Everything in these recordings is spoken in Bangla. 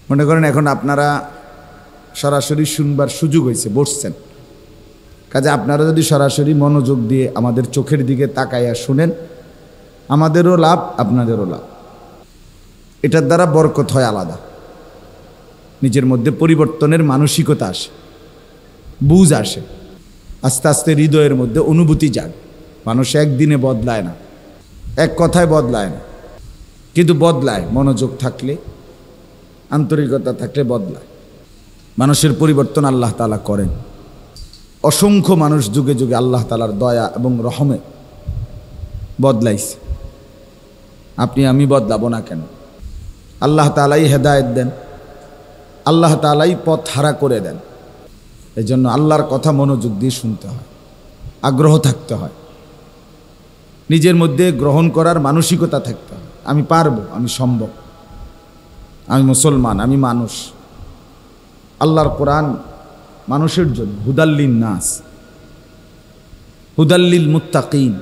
মনে করেন এখন আপনারা সরাসরি শুনবার সুযোগ হয়েছে, বসছেন, কাজে আপনারা যদি সরাসরি মনোযোগ দিয়ে আমাদের চোখের দিকে তাকাইয়া শুনেন, আমাদেরও লাভ, আপনাদেরও লাভ। এটার দ্বারা বরকত হয় আলাদা, নিজের মধ্যে পরিবর্তনের মানসিকতা আসে, বুঝ আসে, আস্তে আস্তে হৃদয়ের মধ্যে অনুভূতি যাক। মানুষ একদিনে বদলায় না, এক কথায় বদলায় না, কিন্তু বদলায় মনোযোগ থাকলে, আন্তরিকতা থাকলে বদলায়। মানুষের পরিবর্তন আল্লাহ তাআলা করেন। অসংখ্য মানুষ যুগে যুগে আল্লাহ তাআলার দয়া এবং রহমে বদলাইছে। আপনি আমি বদলাবো না কেন? আল্লাহ তাআলাই হেদায়েত দেন, আল্লাহ তাআলাই পথ হারা করে দেন। এই জন্য আল্লাহর কথা মনোযোগ দিয়ে শুনতে হয়, আগ্রহ থাকতে হয়, নিজের মধ্যে গ্রহণ করার মানসিকতা থাকতে হয়। আমি পারবো, আমি সম্ভব, আমি মুসলমান, আমি মানুষ। আল্লাহর কোরআন মানুষের জন্য, হুদাল্লিন নাস, হুদাল্লিল মুত্তাকিন,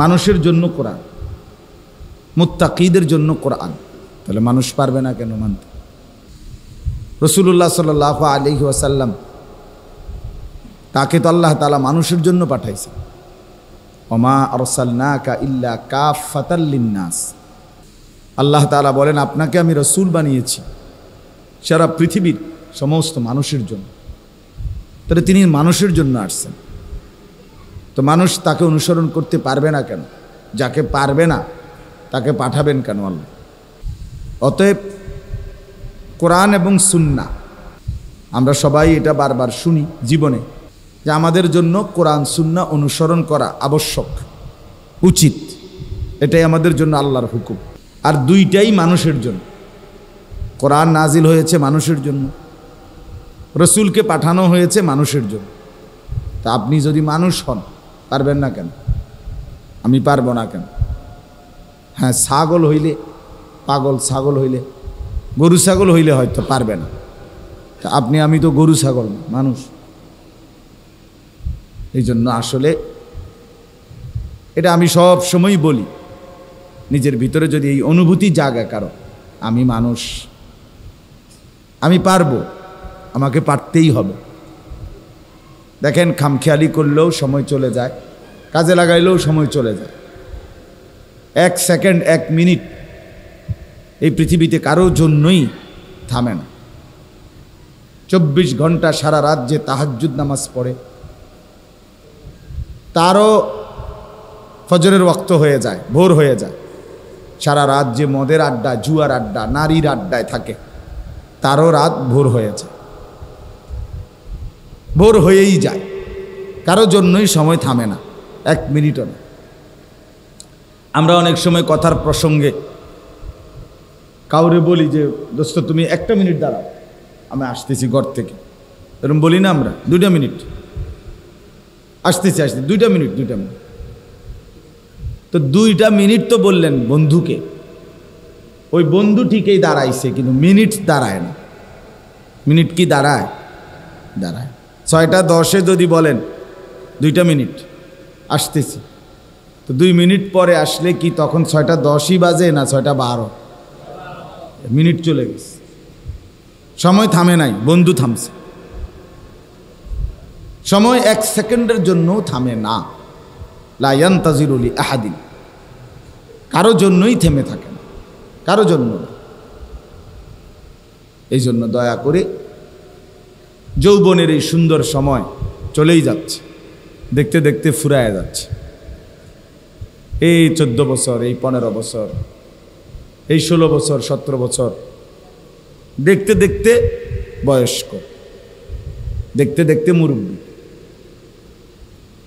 মানুষের জন্য কোরআন, মুত্তাকিদের জন্য কোরআন। তাহলে মানুষ পারবে না কেন মানতে? রাসূলুল্লাহ সাল্লাল্লাহু আলাইহি ওয়াসাল্লাম, তাকে তো আল্লাহ তাআলা মানুষের জন্য পাঠাইছে। ওমা আরসালনাকা ইল্লা কাফাতাল লিন্নাস। আল্লাহ তাআলা বলেন, আপনাকে আমি রসূল বানিয়েছি সারা পৃথিবীর সমস্ত মানুষের জন্য। তাহলে তিনি মানুষের জন্য আসছেন, তো মানুষ তাকে অনুসরণ করতে পারবে না কেন? যাকে পারবে না তাকে পাঠাবেন কেন আল্লাহ? অতএব কোরআন এবং সুন্নাহ, আমরা সবাই এটা বারবার শুনি জীবনে, যে আমাদের জন্য কোরআন সুন্নাহ অনুসরণ করা আবশ্যক, উচিত। এটাই আমাদের জন্য আল্লাহর হুকুম। আর দুইটাই মানুষের জন্য। কোরআন নাজিল হয়েছে মানুষের জন্য, রসুলকে পাঠানো হয়েছে মানুষের জন্য। তা আপনি যদি মানুষ হন, পারবেন না কেন? আমি পারবো না কেন? হ্যাঁ, ছাগল হইলে, পাগল ছাগল হইলে, গরু ছাগল হইলে হয়তো পারবে না। তা আপনি আমি তো গরু ছাগল না, মানুষ। এই জন্য আসলে এটা আমি সব সময় বলি, নিজের ভিতরে যদি এই অনুভূতি জাগে কারো, আমি মানুষ, আমি পারবো, আমাকে পারতেই হবে। দেখেন, খামখেয়ালি করলেও সময় চলে যায়, কাজে লাগাইলেও সময় চলে যায়। এক সেকেন্ড, এক মিনিট এই পৃথিবীতে কারোর জন্যই থামে না। 24 ঘন্টা সারা রাত যে তাহাজ্জুদ নামাজ পড়ে, তারও ফজরের ওয়াক্ত হয়ে যায়, ভোর হয়ে যায়। সারা রাত যে মদের আড্ডা, জুয়ার আড্ডা, নারীর আড্ডায় থাকে, তারও রাত ভোর হয়ে যায়, ভোর হয়েই যায়। কারো জন্যই সময় থামে না, এক মিনিটও না। আমরা অনেক সময় কথার প্রসঙ্গে কাউরে বলি যে, দোস্ত তুমি 1টা মিনিট দাঁড়াও, আমি আসতেছি ঘর থেকে, এরকম বলি না আমরা? 2টা মিনিট, আসতেছি 2টা মিনিট, 2টা মিনিট। তো 2টা মিনিট তো বললেন বন্ধুকে, ওই বন্ধু ঠিকই দাঁড়াইছে, কিন্তু মিনিট দাঁড়ায় না। মিনিট কি দাঁড়ায়? দাঁড়ায়। 6টা 10-এ যদি বলেন 2টা মিনিট আসতেছি, তো 2 মিনিট পরে আসলে কি তখন 6টা 10ই বাজে না 6টা 12? মিনিট চলে গেছে, সময় থামে নাই, বন্ধু থামছে। সময় 1 সেকেন্ডের জন্য থামে না। লা ইয়ান্তাজিরু লি আহাদিন, কারো জন্যই থেমে থাকে না, কারো জন্য না। এই জন্য দয়া করে, যৌবনের এই সুন্দর সময় চলেই যাচ্ছে, দেখতে দেখতে ফুরায় যাচ্ছে। এই 14 বছর, এই 15 বছর, এই 16 বছর, 17 বছর, দেখতে দেখতে বয়স্ক, দেখতে দেখতে মুরব্বী।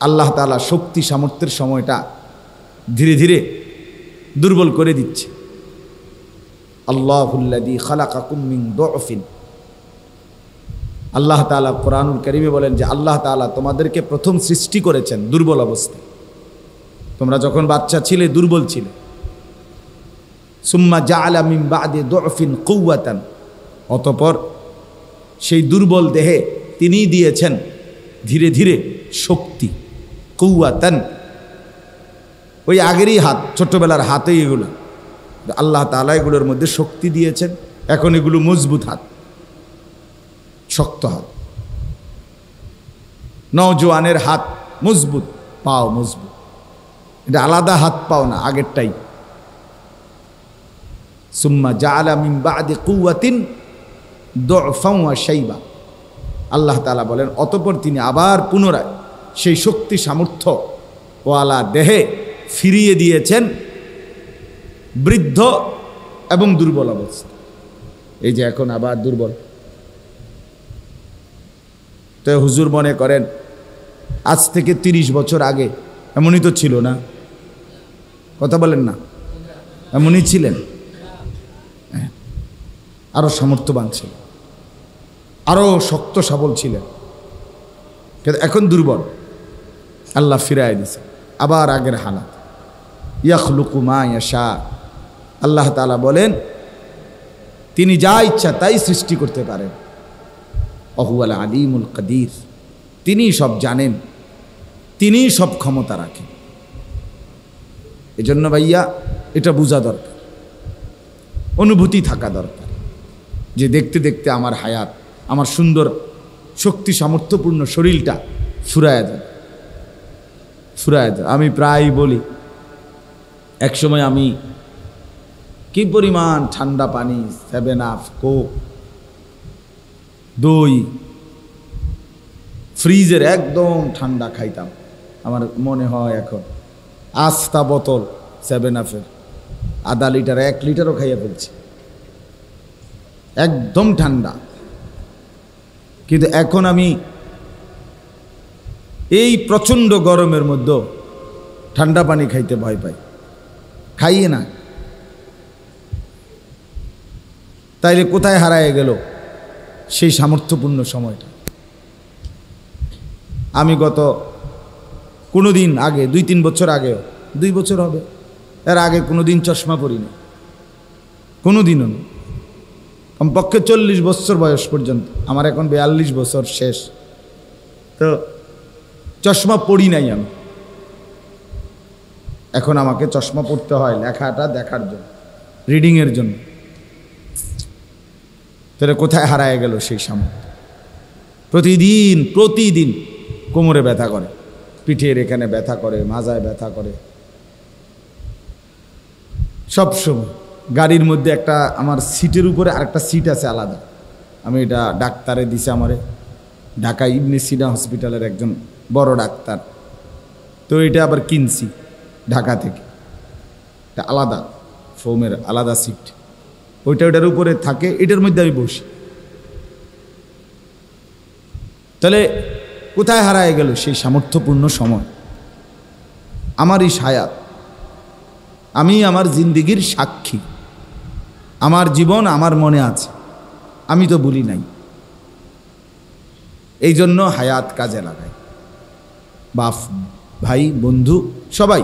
আল্লাহ তাআলা শক্তি সামর্থ্যের সময়টা ধীরে ধীরে দুর্বল করে দিচ্ছে। আল্লাহুল্লাযী খালাকাকুম মিন দুআফিন, আল্লাহ তাআলা কোরআনুল কারীমে বলেন যে আল্লাহ তাআলা তোমাদেরকে প্রথম সৃষ্টি করেছেন দুর্বল অবস্থায়। তোমরা যখন বাচ্চা ছিলে দুর্বল ছিলে। সুম্মা জাআলা মিন বা'দি দুআফিন কুওয়াতান, অতঃপর সেই দুর্বল দেহে তিনিই দিয়েছেন ধীরে ধীরে শক্তি। কুওয়াতান, ওই আগেরই হাত, ছোট্টবেলার হাতেই এগুলো, আল্লাহ তাআলা এগুলোর মধ্যে শক্তি দিয়েছেন, এখন এগুলো মজবুত হাত, শক্ত হাত। নওজোয়ানের হাত মজবুত, পাও মজবুত। এটা আলাদা হাত পাও না, আগেরটাই। সুম্মা জাআলা মিন বাদি কুওয়াতিন দু'ফান ওয়া শাইবা। আল্লাহ তাআলা বলেন, অতঃপর তিনি আবার পুনরায় সেই শক্তি সামর্থ্য ওয়ালা দেহে ফিরিয়ে দিয়েছেন বৃদ্ধ এবং দুর্বল অবস্থা। এই যে এখন আবার দুর্বল। তো হুজুর মনে করেন আজ থেকে 30 বছর আগে এমনই তো ছিল না? কথা বলেন না, এমনই ছিলেন? আরো সামর্থ্যবান ছিল, আরো শক্ত সবল ছিলেন, কিন্তু এখন দুর্বল। আল্লাহ ফিরায় দিছে আবার আগের হালাত। ইয়াখলুকু মা ইয়াশা। আল্লাহ তাআলা বলেন তিনি যা ইচ্ছা তাই সৃষ্টি করতে পারেন। ওহুয়াল আলিমুল কাদির। তিনি সব জানেন, তিনি সব ক্ষমতা রাখেন। এজন্য ভাইয়া এটা বোঝা দরকার, অনুভূতি থাকা দরকার যে দেখতে দেখতে আমার হায়াত, আমার সুন্দর শক্তি সামর্থ্যপূর্ণ শরীরটা ফুরায় যায়, ফুরায় যায়। আমি প্রায় বলি, একসময় আমি কি পরিমাণ ঠান্ডা পানি, 7 আপ, কোক, দই, ফ্রিজের একদম ঠান্ডা খাইতাম। আমার মনে হয় এখন আস্তা বোতল 7 আপের আধা লিটার 1 লিটারও খাইয়া ফেলছি, একদম ঠান্ডা। কিন্তু এখন আমি এই প্রচণ্ড গরমের মধ্যে ঠান্ডা পানি খাইতে ভয় পাই, খাইয়ে না। তাইলে কোথায় হারায় গেল সেই সামর্থ্যপূর্ণ সময়টা? আমি গত কোনো দিন আগে, 2-3 বছর আগেও, 2 বছর হবে, এর আগে কোনো দিন চশমা পরিনি, কোনো দিনও না। কমপক্ষে 40 বছর বয়স পর্যন্ত, আমার এখন 42 বছর শেষ, তো চশমা পরি নাই আমি। এখন আমাকে চশমা পড়তে হয় লেখাটা দেখার জন্য, রিডিংয়ের জন্য। তাহলে কোথায় হারায় গেল সেই সামর্থ্য? প্রতিদিন কোমরে ব্যথা করে, পিঠের এখানে ব্যথা করে, মাজায় ব্যথা করে, সব সময়। গাড়ির মধ্যে একটা আমার সিটের উপরে আরেকটা সিট আছে আলাদা, আমি এটা ডাক্তারে দিছে আমারে, ঢাকা ইবনে সিনা হসপিটালের একজন বড় ডাক্তার। তো এটা আবার কিনছি ঢাকা থেকে, এটা আলাদা ফোমের আলাদা সিট, ওইটার উপরে থাকে, এটার মধ্যে আমি বসি। তাহলে কোথায় হারায় গেল সেই সামর্থ্যপূর্ণ সময়? আমার এই হায়াত, আমি আমার জিন্দিগির সাক্ষী, আমার জীবন আমার মনে আছে, আমি তো বলি নাই। এই জন্য হায়াত কাজে লাগাই। বাপ, ভাই, বন্ধু সবাই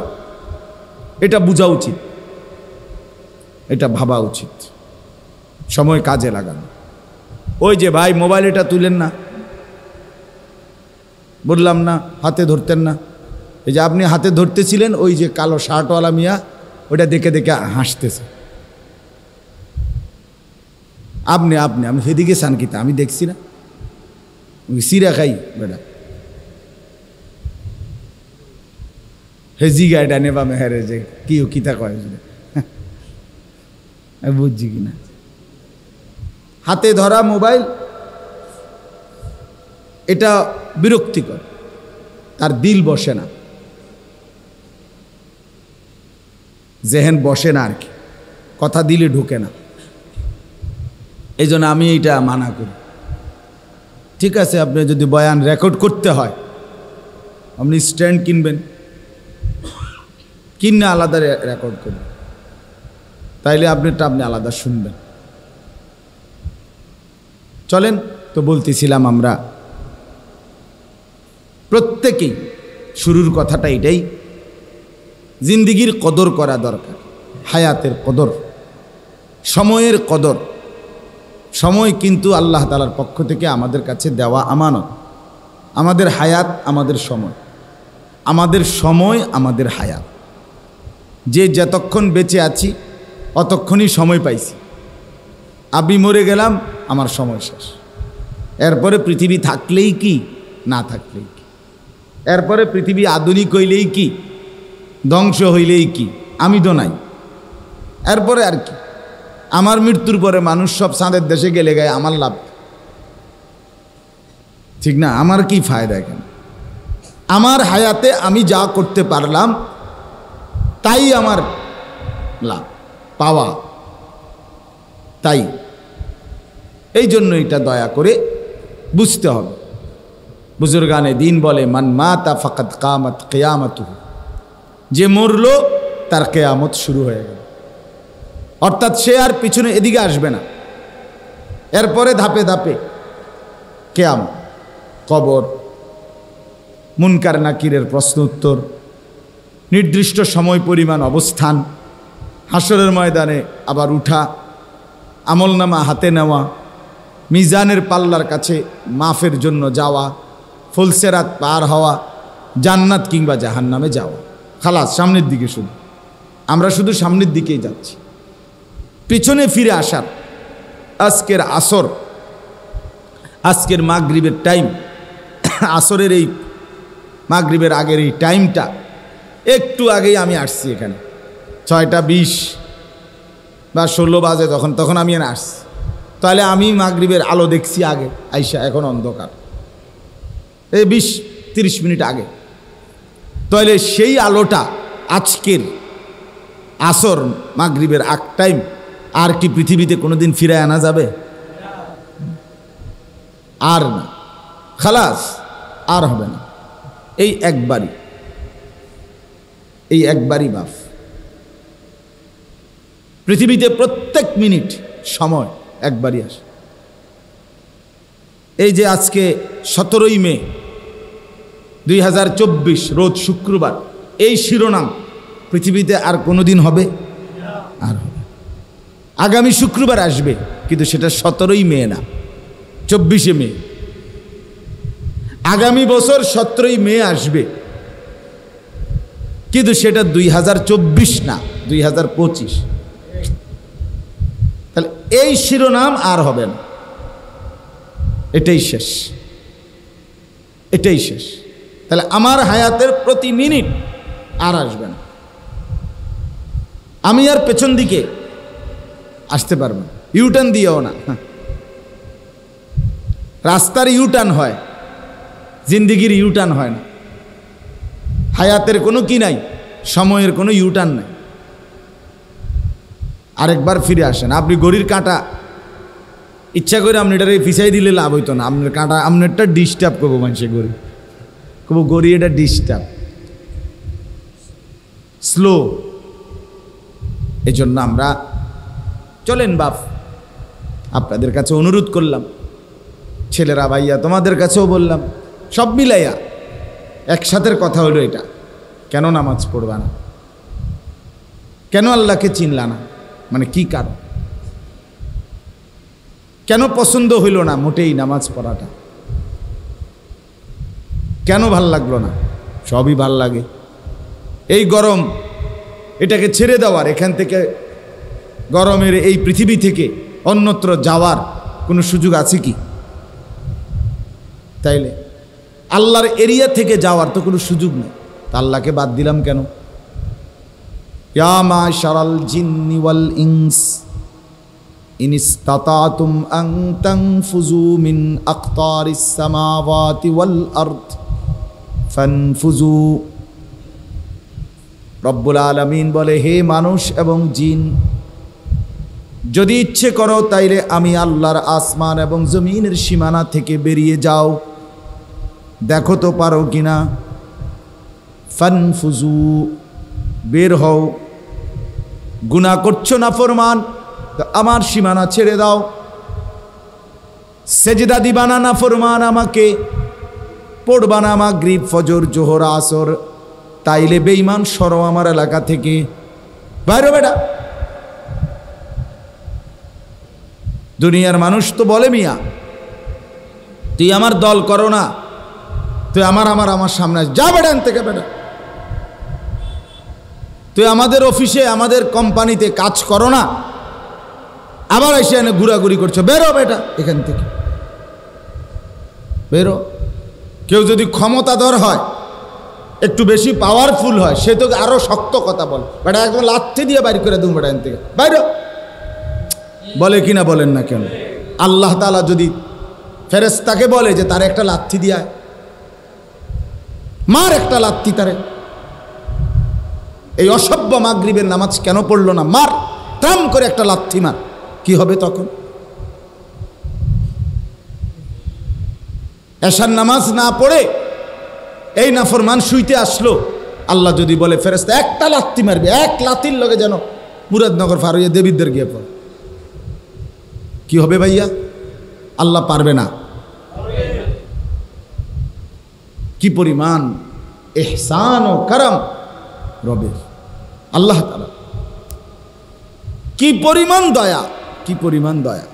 এটা বোঝা উচিত, এটা ভাবা উচিত, সময় কাজে লাগানো। ওই যে ভাই মোবাইল এটা তুলেন না, বললাম না হাতে ধরতেন না, এই যে আপনি হাতে ধরতেছিলেন, ওই যে কালো শার্টওয়ালা মিয়া ওটা দেখে দেখে হাসতেছে। আপনি সেদিকে চান কিতা? আমি দেখছি না, সিরা খাই বেটা, হেজি গাইডা নেবা মেহারে যে কি কিতা কয়, বুঝছি কিনা? হাতে ধরা মোবাইল এটা বিরক্তিকর, তার দিল বসে না, জেহেন বসে না আর কি, কথা দিলে ঢুকে না। এই জন্য আমি এইটা মানা করি। ঠিক আছে, আপনি যদি বয়ান রেকর্ড করতে হয়, আপনি স্ট্যান্ড কিনবেন, কিনে আলাদা রেকর্ড করবেন, তাইলে আপনি আলাদা শুনবেন। চলেন তো, বলতেছিলাম আমরা প্রত্যেকেই, শুরুর কথাটা এটাই, জিন্দিগির কদর করা দরকার, হায়াতের কদর, সময়ের কদর। সময় কিন্তু আল্লাহ তাআলার পক্ষ থেকে আমাদের কাছে দেওয়া আমানত। আমাদের হায়াত আমাদের সময়, আমাদের সময় আমাদের হায়াত। যে যতক্ষণ বেঁচে আছি অতক্ষণই সময় পাইছি, আমি মরে গেলাম, আমার সময় শেষ। এরপরে পৃথিবী থাকলেই কি, না থাকলেই কি, এরপরে পৃথিবী আধুনিক হইলেই কি, ধ্বংস হইলেই কি, আমি তো নাই। এরপরে আর কি, আমার মৃত্যুর পরে মানুষ সব চাঁদের দেশে গেলে গায়ে, আমার লাভ ঠিক না? আমার কি ফায়দা এখানে? আমার হায়াতে আমি যা করতে পারলাম তাই আমার লাভ পাওয়া। তাই এই জন্য এটা দয়া করে বুঝতে হবে। বুজুর্গানে দিন বলে, মান মাতা ফাকাত কামাত কিয়ামাতুহু, যে মরল তার কিয়ামত শুরু হয়ে গেল। অর্থাৎ সে আর পিছনে এদিকে আসবে না। এরপরে ধাপে ধাপে কিয়ামত, কবর, মুনকার নাকিরের প্রশ্ন উত্তর, নির্দিষ্ট সময় পরিমাণ অবস্থান, হাসরের ময়দানে আবার উঠা, আমলনামা হাতে নেওয়া, মিজানের পাল্লার কাছে মাফের জন্য যাওয়া, ফুলসেরাত পার হওয়া, জান্নাত কিংবা জাহান্নামে যাওয়া। খালাস, সামনের দিকে শুধু, আমরা শুধু সামনের দিকেই যাচ্ছি। পিছনে ফিরে আসার আজকের আসর, আজকের মাগরিবের টাইম, আসরের এই মাগরিবের আগের এই টাইমটা, একটু আগেই আমি আসছি এখানে, 6টা 20 বা 16 বাজে তখন আমি এখানে আসছি। তাহলে আমি মাগরিবের আলো দেখছি আগে আইসা, এখন অন্ধকার, এই 20-30 মিনিট আগে। তাহলে সেই আলোটা আজকের আসর মাগরিবের আগ টাইম আর কি পৃথিবীতে কোনোদিন ফিরে আনা যাবে? আর না, খালাস, আর হবে না। এই একবারই বাপ। পৃথিবীতে প্রত্যেক মিনিট সময় একবারই আসে। এই যে আজকে 17ই মে 2024, রোজ শুক্রবার, এই শিরোনাম পৃথিবীতে আর কোনোদিন হবে? আর হবে। আগামী শুক্রবার আসবে, কিন্তু সেটা 17ই মে না, 24শে মে। আগামী বছর 17ই মে আসবে, কিন্তু সেটা 2024 না, 2025। তাহলে এই শিরোনাম আর হবে না, এটাই শেষ, এটাই শেষ। তাহলে আমার হায়াতের প্রতি মিনিট আর আসবে না। আমি আর পেছন দিকে আসতে পারবো না, ইউটার্ন দিয়েও না। রাস্তার ইউটার্ন হয়, জিন্দিগির ইউটার্ন হয় না। হায়াতের কোনো কি নাই, সময়ের কোনো ইউটার্ন নাই। আরেকবার ফিরে আসেন। আপনি গড়ির কাঁটা ইচ্ছা করে আপনি এটাকে পিছাই দিলে লাভ হইতো না। আপনার কাঁটা, আপনারটা ডিস্টার্ব করবো মানুষের, গড়ি কবো গড়ি, এটা ডিস্টার্ব, স্লো। এই জন্য আমরা চলেন বাপ, আপনাদের কাছে অনুরোধ করলাম, ছেলেরা, ভাইয়া, তোমাদের কাছেও বললাম, সব মিলাইয়া একসাথের কথা হলো এটা, কেন নামাজ পড়বা না, কেন আল্লাহকে চিনলা না, মানে কি কারণ, কেন পছন্দ হইল না মোটেই নামাজ পড়াটা, কেন ভাল লাগলো না? সবই ভাল লাগে। এই গরম, এটাকে ছেড়ে দেওয়ার, এখান থেকে গরমের এই পৃথিবী থেকে অন্যত্র যাওয়ার কোনো সুযোগ আছে কি? তাইলে আল্লাহর এরিয়া থেকে যাওয়ার তো কোনো সুযোগ নেই। তা আল্লাহকে বাদ দিলাম কেন? ইয়া মাশারাল জিন্নি ওয়াল ইনস ইন ইসতাতাতুম আন তানফুযু মিন আকতারিস সামাওয়াতি ওয়াল আরদ ফানফুযু। রব্বুল আলামিন বলে, হে মানুষ এবং জিন, যদি ইচ্ছে করো তাইলে আমি আল্লাহর আসমান এবং জমিনের সীমানা থেকে বেরিয়ে যাও, দেখো তো পারো কিনা। ফানফুজু, বের হও। গুনাহ করছো না ফরমান, আমার সীমানা ছেড়ে দাও। সেজদা দিবানা না ফরমান আমাকে, পড়বানা মাগরিব ফজর জোহর আসর, তাইলে বেঈমান সরো আমার এলাকা থেকে, বাইরে বেটা। দুনিয়ার মানুষ তো বলে, মিয়া তুই আমার দল করো না, তুই আমার সামনে যা বেটা, থেকে বেটা, তুই আমাদের অফিসে আমাদের কোম্পানিতে কাজ করো না, আবার এসে এনে ঘোরাঘুরি করছো, বেরো বেটা এখান থেকে, বেরো। কেউ যদি ক্ষমতাধর হয়, একটু বেশি পাওয়ারফুল হয়, সে তো আরো শক্ত কথা বলে, বেটা একদম লাথি দিয়ে বাইর করে দেবো বেটা এখান থেকে, বাইরো বলে কিনা বলেন না কেন? আল্লাহ তাআলা যদি ফেরেশতাকে বলে যে তার একটা লাথি দিয়ে আয়, মার একটা লাথি তারে, এই অসভ্য মাগরিবের নামাজ কেন পড়লো না, মার, ট্রাম করে একটা লাথি মার, কি হবে তখন? এশার নামাজ না পড়ে এই নাফরমান শুইতে আসলো, আল্লাহ যদি বলে ফেরেশতা একটা লাথি মারবে, এক লাথির লগে যেন মুরাদনগর ফারুইয়া দেবীদের গিয়ে পড়ে, কি হবে ভাইয়া? আল্লাহ পারবে না? কি পরিমাণ ইহসান ও করম রবের, আল্লাহ তাআলা কি পরিমাণ দয়া, কি পরিমাণ দয়া।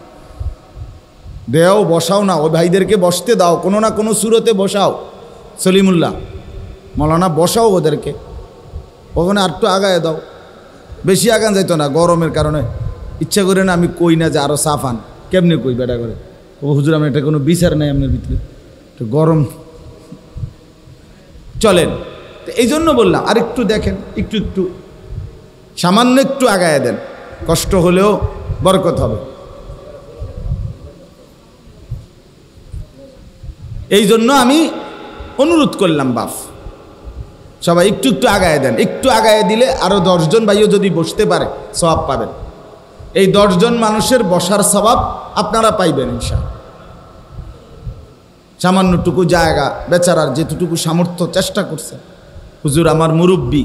দেও, বসাও না, ওই ভাইদেরকে বসতে দাও, কোনো না কোনো সুরতে বসাও, সলিমুল্লাহ মৌলানা বসাও ওদেরকে, ওখানে আর একটু আগায় দাও, বেশি আগান যাইতো না, গরমের কারণে ইচ্ছা করে না আমি কই না যে আরো সাফান, কেমনে কই বেটা করে, ও হুজুর আমি এটা কোনো বিচার নাই আপনার ভিতরে, তো গরম চলেন। তো এই জন্য বললাম আর একটু দেখেন, একটু একটু সামান্য একটু আগায় দেন, কষ্ট হলেও বরকত হবে। এই জন্য আমি অনুরোধ করলাম, বাপ সবাই একটু একটু আগায় দেন, একটু আগায় দিলে আরো 10 জন ভাইও যদি বসতে পারে সওয়াব পাবেন। এই 10 জন মানুষের বসার সওয়াব আপনারা পাইবেন ইনশাআল্লাহ। সামান্যটুকু জায়গা, বেচারার যেটুকু সামর্থ্য চেষ্টা করছে, হুজুর আমার মুরব্বী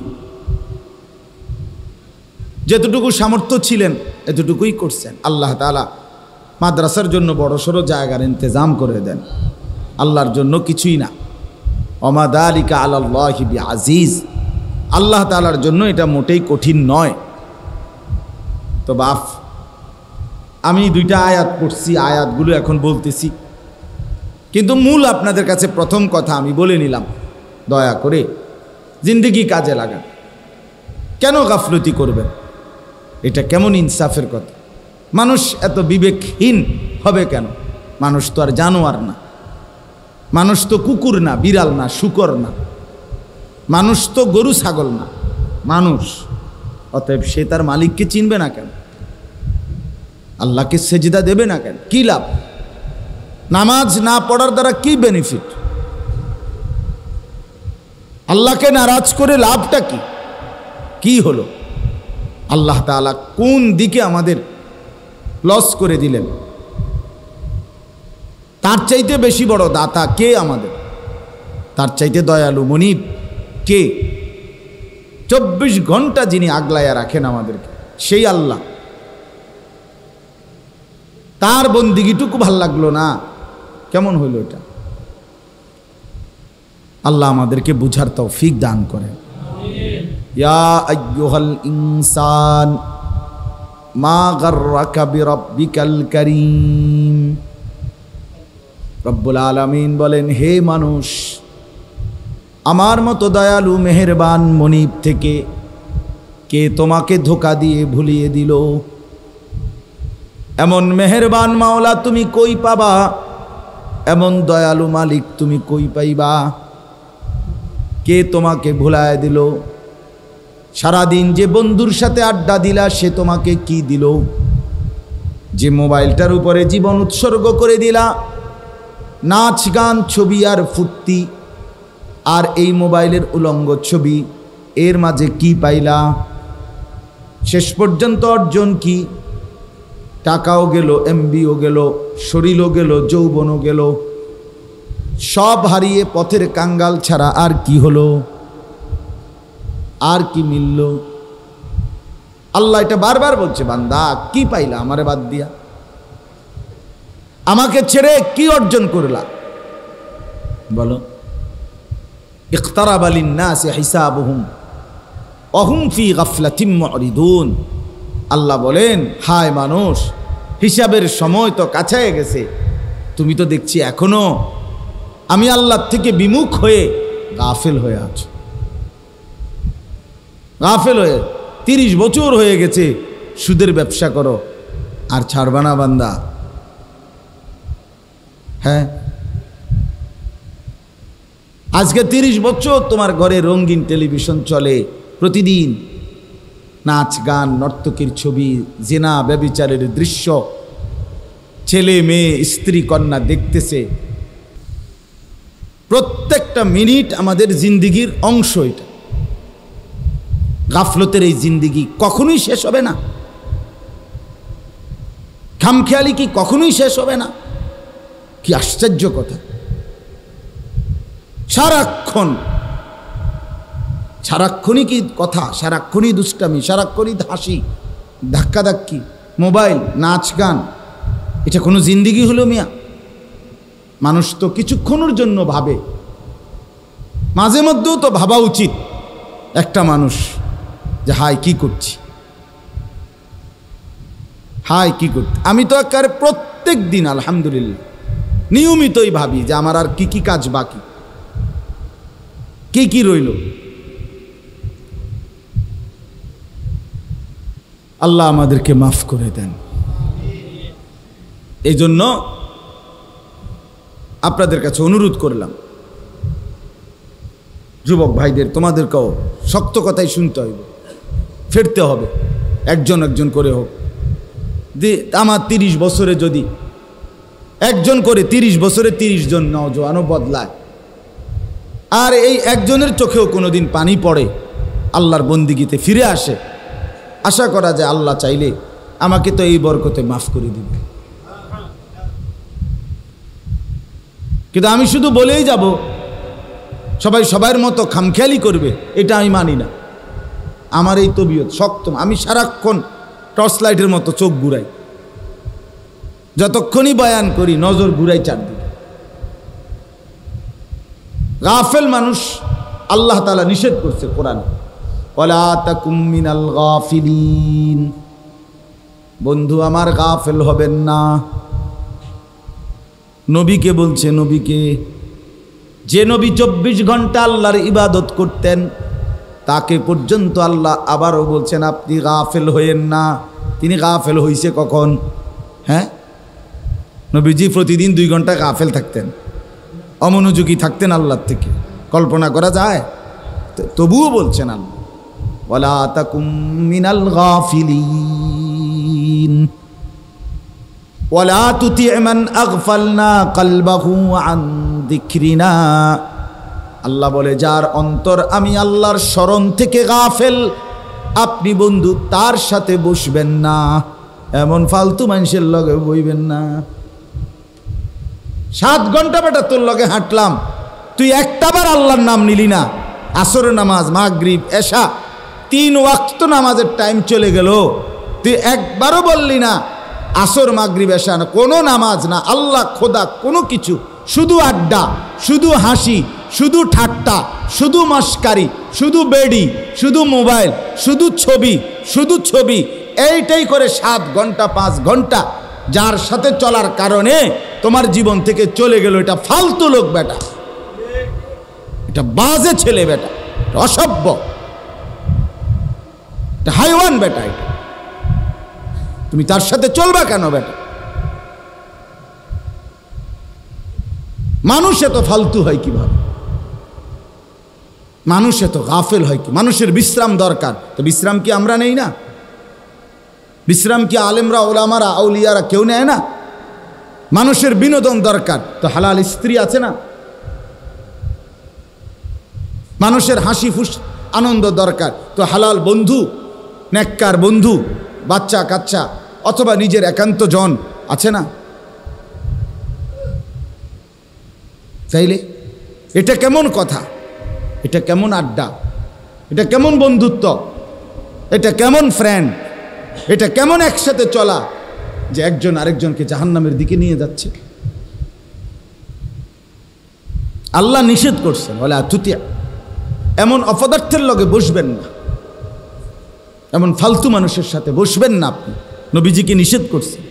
যেতটুকু সামর্থ্য ছিলেন এতটুকুই করছেন। আল্লাহ তাআলা মাদ্রাসার জন্য বড়সড় জায়গার ইন্তজাম করে দেন, আল্লাহর জন্য কিছুই না। ওমা যালিকা আলাল্লাহি বিআজিজ, আল্লাহ তাআলার জন্য এটা মোটেই কঠিন নয়। তো বাপ আমি 2টা আয়াত পড়ছি, আয়াতগুলো এখন বলতেছি, কিন্তু মূল আপনাদের কাছে প্রথম কথা আমি বলে নিলাম, দয়া করে জিন্দেগি কাজে লাগান। কেন গাফলতি করবেন? এটা কেমন ইনসাফের কথা? মানুষ এত বিবেকহীন হবে কেন? মানুষ তো আর জানোয়ার না, মানুষ তো কুকুর না, বিড়াল না, শূকর না, মানুষ তো গরু ছাগল না, মানুষ। অতএব সে তার মালিককে চিনবে না কেন? আল্লাহকে সেজদা দেবে না কেন? কি লাভ? নামাজ না পড়ার দ্বারা কি বেনিফিট? আল্লাহকে নারাজ করে লাভটা কি? কি হলো? আল্লাহ তাআলা কোন দিকে আমাদের লস করে দিলেন? তার চাইতে বেশি বড় দাতা কে আমাদের? তার চাইতে দয়ালু মনিব কে? 24 ঘন্টা যিনি আগলাইয়া রাখেন আমাদেরকে, সেই আল্লাহ। তার বন্দিগিটুকু ভাল লাগলো না, কেমন হইল এটা? আল্লাহ আমাদেরকে বুঝার তৌফিক দান করেন। ইয়া আইয়ুহাল ইনসান মা গাররাকা বিরাব্বিকাল কারীম। রব্বুল আলামিন বলেন, হে মানুষ, আমার মতো দয়ালু মেহেরবান মনিব থেকে কে তোমাকে ধোঁকা দিয়ে ভুলিয়ে দিল? এমন মেহেরবান মাওলা তুমি কই পাবা? এমন দয়ালু মালিক তুমি কই পাইবা? কে তোমাকে ভুলায় দিল? সারাদিন যে বন্ধুর সাথে আড্ডা দিলা সে তোমাকে কি দিল? যে মোবাইলটার উপরে জীবন উৎসর্গ করে দিলা, নাচ গান ছবি আর ফুর্তি, আর এই মোবাইলের উলঙ্গ ছবি, এর মাঝে কি পাইলা? শেষ পর্যন্ত অর্জন কি? টাকাও গেল, এমবিও গেল, শরীরও গেল, যৌবনও গেল, সব হারিয়ে পথের কাঙ্গাল ছাড়া আর কি হলো? আর কি মিলল? আল্লাহ এটা বারবার বলছে, বান্দা কি পাইলা আমারে বাদ দিয়া? আমাকে ছেড়ে কি অর্জন করলা? বলো। ইকতারাবা লিন্নাসি হিসাবুহুম ওয়া হুম ফি গাফলাতিম মুরিদুন। আল্লাহ বলেন, হায় মানুষ, হিসাবের সময় তো কাছে গেছে, তুমি তো দেখছি এখনো আমি আল্লাহ থেকে বিমুখ হয়ে গাফেল হয়ে আছো। গাফেল হয়ে 30 বছর হয়ে গেছে সুদের ব্যবসা করো, আর ছাড়বা না বান্দা। হ্যাঁ, আজকে 30 বছর তোমার ঘরে রঙিন টেলিভিশন চলে, প্রতিদিন নাচ গান নর্তকীর ছবি, জিনা ব্যভিচারের দৃশ্য, ছেলে মেয়ে স্ত্রী কন্যা দেখতেছে। প্রত্যেকটা মিনিট আমাদের জিন্দিগির অংশ। এটা গাফলতের এই জিন্দিগি কখনোই শেষ হবে না। খামখেয়ালি কি কখনোই শেষ হবে না? কি আশ্চর্য কথা! সারাক্ষণই কি কথা, সারাক্ষণই দুষ্টামি, সারাক্ষণই হাসি, ধাক্কাধাক্কি, মোবাইল, নাচ গান। এটা কোনো জিন্দিগি হলো মিয়া? মানুষ তো কিছুক্ষণের জন্য ভাবে, মাঝে মধ্যেও তো ভাবা উচিত একটা মানুষ যে হায় কি করছি, হায় কি করছি। আমি তো একেবারে প্রত্যেক দিন আলহামদুলিল্লাহ নিয়মিতই ভাবি যে আমার আর কি কি কাজ বাকি, কি কি রইল। আল্লাহ আমাদেরকে মাফ করে দেন। এই জন্য আপনাদের কাছে অনুরোধ করলাম, যুবক ভাইদের, তোমাদেরকেও শক্ত কথাই শুনতে হবে, ফিরতে হবে, একজন একজন করে হোক। আমার 30 বছরে যদি একজন করে 30 বছরে 30 জন নওজোয়ানও বদলায়, আর এই একজনের চোখেও কোনোদিন পানি পড়ে, আল্লাহর বন্দিগিতে ফিরে আসে, আশা করা যায় আল্লাহ চাইলে আমাকে তো এই বরকতে মাফ করে দিবে। কিন্তু আমি শুধু বলেই যাব সবাই সবার মতো খামখেয়ালি করবে, এটা আমি মানি না। আমার এই তবিয়ত শক্ত, আমি সারাক্ষণ টর্চ লাইটের মতো চোখ ঘুরাই, যতক্ষণই বয়ান করি নজর ঘুরাই চারদিকে। গাফেল মানুষ আল্লাহ তাআলা নিষেধ করছে কোরআনে, ওয়ালা তাকুম মিনাল গাফিলিন। বন্ধু আমার, গাফেল হবেন না। নবীকে বলছে, নবীকে, যে নবী 24 ঘন্টা আল্লাহর ইবাদত করতেন, তাকে পর্যন্ত আল্লাহ আবারও বলছেন আপনি গাফেল হইয়েন না। তিনি গাফেল হইছে কখন? হ্যাঁ, নবীজি প্রতিদিন 2 ঘন্টা গাফেল থাকতেন, অমনোযোগী থাকতেন আল্লাহর থেকে, কল্পনা করা যায়? তবুও বলছেন আল্লাহ, ওয়ালা তাকুম মিনাল গাফিলিন ওয়ালা তুতি' মান আগফালনা কলবাহু আন যিকরিনা। আল্লাহ বলে, যার অন্তর আমি আল্লাহর স্মরণ থেকে গাফেল, আপনি বন্ধু তার সাথে বসবেন না, এমন ফালতু মানুষের লগে বইবেন না। 7 ঘন্টা বেটা তোর লগে হাঁটলাম, তুই একটাবার আল্লাহর নাম নিলি না। আসরের নামাজ, মাগরিব, এশা, 3 ওয়াক্ত নামাজের টাইম চলে গেল, তুই একবারও বললি না আসর মাগরিব এশা না, কোনো নামাজ না, আল্লাহ খোদা কোনো কিছু, শুধু আড্ডা, শুধু হাসি, শুধু ঠাট্টা, শুধু মস্কারি, শুধু বেডি, শুধু মোবাইল, শুধু ছবি, শুধু ছবি, এইটাই করে 7 ঘন্টা 5 ঘন্টা যার সাথে চলার কারণে তোমার জীবন থেকে চলে গেল। এটা ফালতু লোক বেটা, এটা বাজে ছেলে বেটা, এটা অসভ্য, এটা হাইওয়ান বেটা। এটা তুমি তার সাথে চলবা কেন বেটা? মানুষ এত ফালতু হয় কিভাবে? মানুষ এত গাফেল হয় কি? মানুষের বিশ্রাম দরকার, তো বিশ্রাম কি আমরা নেই না? বিশ্রাম কি আলেমরা, ওলামারা, আউলিয়ারা কেউ নেয় না? মানুষের বিনোদন দরকার, তো হালাল স্ত্রী আছে না? মানুষের হাসি ফুস আনন্দ দরকার, তো হালাল বন্ধু, নেককার বন্ধু, বাচ্চা কাচ্চা অথবা নিজের একান্ত জন আছে না? চাইলে এটা কেমন কথা? এটা কেমন আড্ডা? এটা কেমন বন্ধুত্ব? এটা কেমন ফ্রেন্ড? এটা কেমন একসাথে চলা যে একজন আরেকজনকে জাহান্নামের দিকে নিয়ে যাচ্ছে? আল্লাহ নিষেধ করছেন, ওয়ালা তুতি', এমন অপদার্থের লগে বসবেন না, এমন ফালতু মানুষের সাথে বসবেন না। আপনি নবীজিকে নিষেধ করছেন,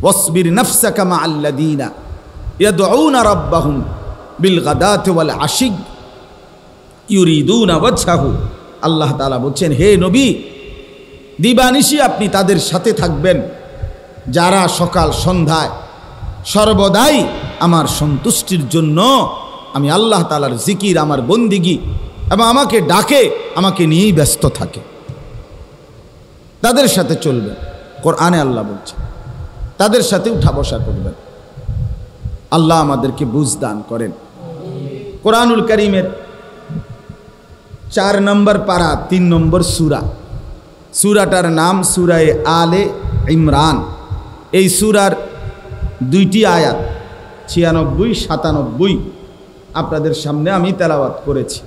ওয়াসবির নাফসাকা মা'আল্লাযীনা ইয়াদউনা রাব্বাহুম বিল গাদাতি ওয়াল আশি ইউরিদুনা ওয়াজহাহু। আল্লাহ তাআলা বলছেন, হে নবী, দিবানিশি আপনি তাদের সাথে থাকবেন যারা সকাল সন্ধ্যায় সর্বদাই আমার সন্তুষ্টির জন্য আমি আল্লাহ তাআলার জিকির, আমার বন্দিগি এবং আমাকে ডাকে, আমাকে নিয়েই ব্যস্ত থাকে, তাদের সাথে চলবেন। কোরআনে আল্লাহ বলছে তাদের সাথে উঠা বসা করবেন। আল্লাহ আমাদেরকে বুঝ দান করেন। কোরআনুল কারীমের 4 নম্বর পারা 3 নম্বর সূরা, সূরাটার নাম সূরায়ে আলে ইমরান। এই সূরার 2টি আয়াত 96-97 আপনাদের সামনে আমি তেলাওয়াত করেছি।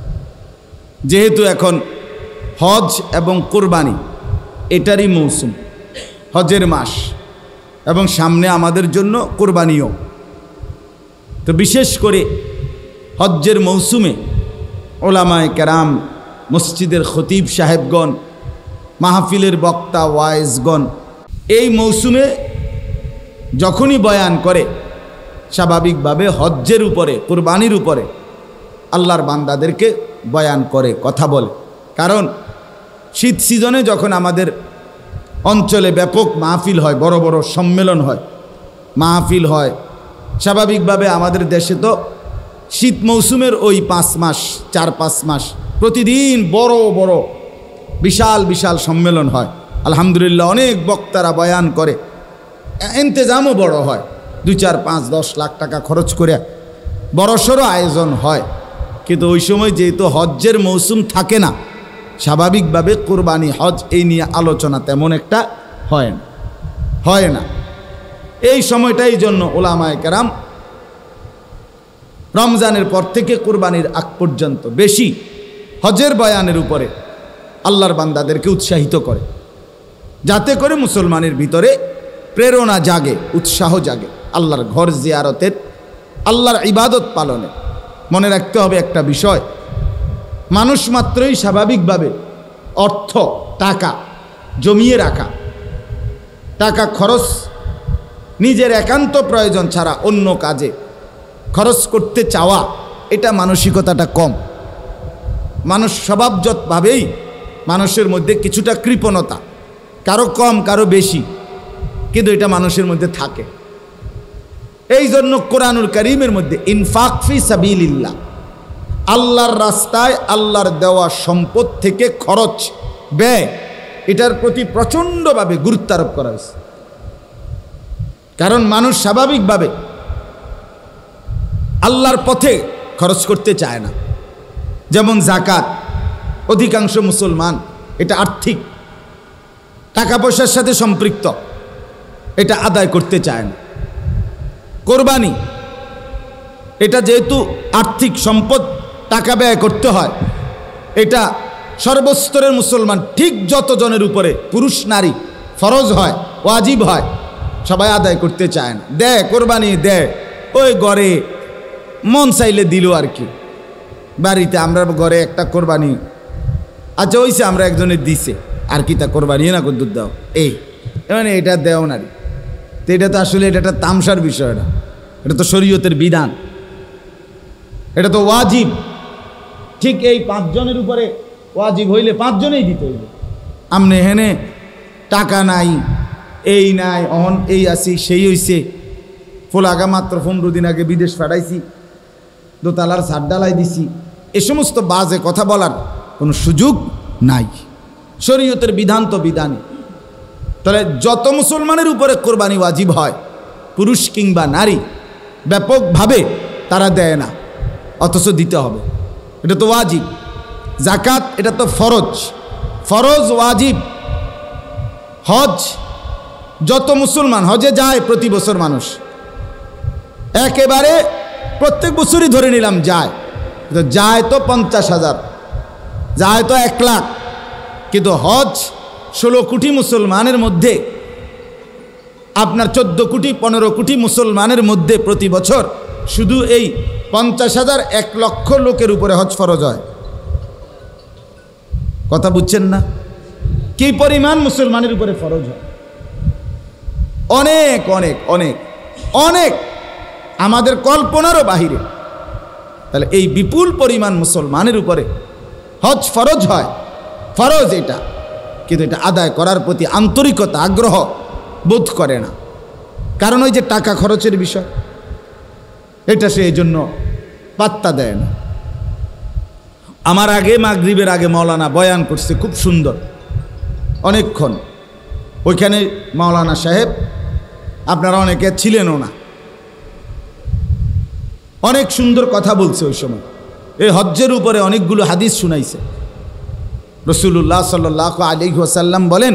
যেহেতু এখন হজ এবং কোরবানি এটারই মৌসুম, হজের মাস, এবং সামনে আমাদের জন্য কোরবানিও, তো বিশেষ করে হজ্জের মৌসুমে ওলামায়ে কেরাম, মসজিদের খতিব সাহেবগণ, মাহফিলের বক্তা ওয়াইজগণ এই মৌসুমে যখনই বয়ান করে স্বাভাবিকভাবে হজ্জের উপরে, কোরবানির উপরে আল্লাহর বান্দাদেরকে বয়ান করে, কথা বলে। কারণ শীত সিজনে যখন আমাদের অঞ্চলে ব্যাপক মাহফিল হয়, বড় বড় সম্মেলন হয়, মাহফিল হয়, স্বাভাবিকভাবে আমাদের দেশে তো শীত মৌসুমের ওই 5 মাস 4-5 মাস প্রতিদিন বড় বড় বিশাল বিশাল সম্মেলন হয়। আলহামদুলিল্লাহ, অনেক বক্তারা বয়ান করে, ইন্তেজামও বড় হয়, 2, 4, 5, 10 লাখ টাকা খরচ করে বড়সড় আয়োজন হয়। কিন্তু ওই সময় যেহেতু হজ্জের মৌসুম থাকে না, স্বাভাবিকভাবে কোরবানি, হজ এই নিয়ে আলোচনা তেমন একটা হয় না। এই সময়টাই জন্য ওলামায়ে কেরাম রমজানের পর থেকে কোরবানির আগ পর্যন্ত বেশি হজের বয়ানের উপরে আল্লাহর বান্দাদেরকে উৎসাহিত করে, যাতে করে মুসলমানের ভিতরে প্রেরণা জাগে, উৎসাহ জাগে আল্লাহর ঘর জিয়ারতের, আল্লাহর ইবাদত পালনে। মনে রাখতে হবে একটা বিষয়, মানুষ মাত্রই স্বাভাবিকভাবে অর্থ, টাকা জমিয়ে রাখা, টাকা খরচ নিজের একান্ত প্রয়োজন ছাড়া অন্য কাজে খরচ করতে চাওয়া, এটা মানসিকতাটা কম। মানুষ স্বভাবজতভাবেই মানুষের মধ্যে কিছুটা কৃপণতা, কারো কম কারো বেশি, কিন্তু এটা মানুষের মধ্যে থাকে। এই জন্য কোরআনুল কারীমের মধ্যে ইনফাক ফি সাবিলিল্লাহ, আল্লাহর রাস্তায় আল্লাহর দেওয়া সম্পদ থেকে খরচ, ব্যয়, এটার প্রতি প্রচণ্ডভাবে গুরুত্ব আরোপ করা হয়েছে। কারণ মানুষ স্বাভাবিকভাবে আল্লাহর পথে খরচ করতে চায় না। যেমন যাকাত, অধিকাংশ মুসলমান এটা আর্থিক, টাকা পয়সার সাথে সম্পৃক্ত, এটা আদায় করতে চায় না। কোরবানি এটা যেহেতু আর্থিক সম্পদ, টাকা ব্যয় করতে হয়, এটা সর্বস্তরের মুসলমান ঠিক যতজনের উপরে পুরুষ নারী ফরজ হয়, ওয়াজিব হয়, সবাই আদায় করতে চায় না। দেয়, কোরবানি দেয়, ওই ঘরে মন চাইলে দিল আর কি। বাড়িতে আমরা ঘরে একটা কোরবানি, আচ্ছা হইছে, আমরা একজনের দিছে আর কি, তা কোরবানি না কদ্দুর দাও, এই মানে এটা দেও নারী, তো এটা তো আসলে এটা একটা তামসার বিষয় না, এটা তো শরীয়তের বিধান, এটা তো ওয়াজিব। ঠিক এই 5 জনের উপরে ওয়াজিব হইলে 5 জনেই দিতে হইবে। আমনে হেনে টাকা নাই, এই নাই, অহন এই আসি, সেই হইছে, ফোলাগা মাত্র 15 দিন আগে বিদেশ পাঠাইছি, দোতলার ছাদ ডালাই দিছি, এ সমস্ত বাজে কথা বলার কোনো সুযোগ নাই। শরীয়তের বিধান তো বিধানই। তাহলে যত মুসলমানের উপরে কোরবানি ওয়াজিব হয়, পুরুষ কিংবা নারী, ব্যাপকভাবে তারা দেয় না, অথচ দিতে হবে, এটা তো ওয়াজিব। যাকাত এটা তো ফরজ, ফরজ ওয়াজিব। হজ, যত মুসলমান হজে যায় প্রতি বছর মানুষ, একেবারে প্রত্যেক বছরই ধরে নিলাম যায়, যায় তো 50,000, যায় তো 1 লাখ, কিন্তু হজ 16 কোটি মুসলমানের মধ্যে, আপনার 14 কোটি 15 কোটি মুসলমানের মধ্যে প্রতি বছর শুধু এই 50,000 1 লক্ষ লোকের উপরে হজ ফরজ হয়। কথা বুঝছেন না? কি পরিমাণ মুসলমানের উপরে ফরজ হয়? অনেক অনেক অনেক অনেক, আমাদের কল্পনারও বাহিরে। তাহলে এই বিপুল পরিমাণ মুসলমানের উপরে হজ ফরজ হয়, ফরজ এটা, কিন্তু এটা আদায় করার প্রতি আন্তরিকতা, আগ্রহ বোধ করে না। কারণ ওই যে টাকা খরচের বিষয়, এটা সে এই জন্য পাত্তা দেয় না। আমার আগে মাগরিবের আগে মাওলানা বয়ান করছে খুব সুন্দর অনেকক্ষণ। ওইখানে মাওলানা সাহেব আপনারা অনেকে ছিলেনও না, অনেক সুন্দর কথা বলছে ওই সময়। এই হজ্জের উপরে অনেকগুলো হাদিস শুনাইছে। রাসূলুল্লাহ সাল্লাল্লাহু আলাইহি ওয়াসাল্লাম বলেন,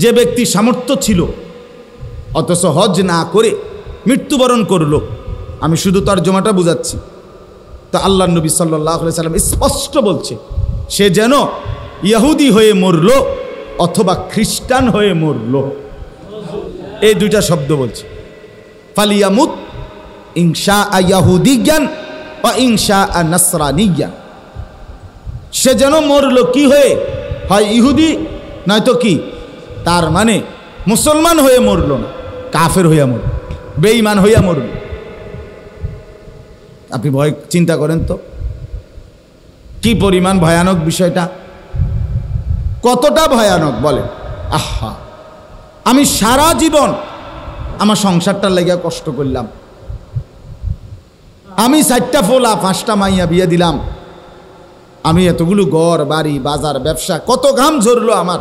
যে ব্যক্তি সামর্থ্য ছিল অথচ হজ না করে মৃত্যুবরণ করলো, আমি শুধু তর্জমাটা বুঝাচ্ছি, তো আল্লাহ নবী সাল্লাল্লাহু আলাইহি ওয়াসাল্লাম স্পষ্ট বলছে সে যেন ইহুদি হয়ে মরল অথবা খ্রিস্টান হয়ে মরল। এই দুইটা শব্দ বলছে, ফালিয়ামুত ইনশা ইয়াহুদিয়ান ওয়া ইনশা নাসরানিয়ান। সে যেন মরল কি হয়ে, হয় ইহুদি নয়তো কি, তার মানে মুসলমান হয়ে মরল না, কাফের হইয়া মরল, বেঈমান হইয়া মরল। আপনি ভয় চিন্তা করেন তো কি পরিমাণ ভয়ানক বিষয়টা, কতটা ভয়ানক বলেন। আহা, আমি সারা জীবন আমার সংসারটার লেগে কষ্ট করলাম, আমি 4টা ফোলা 5টা মাইয়া বিয়ে দিলাম, আমি এতগুলো ঘর বাড়ি বাজার ব্যবসা কত ঘাম ঝরলো আমার,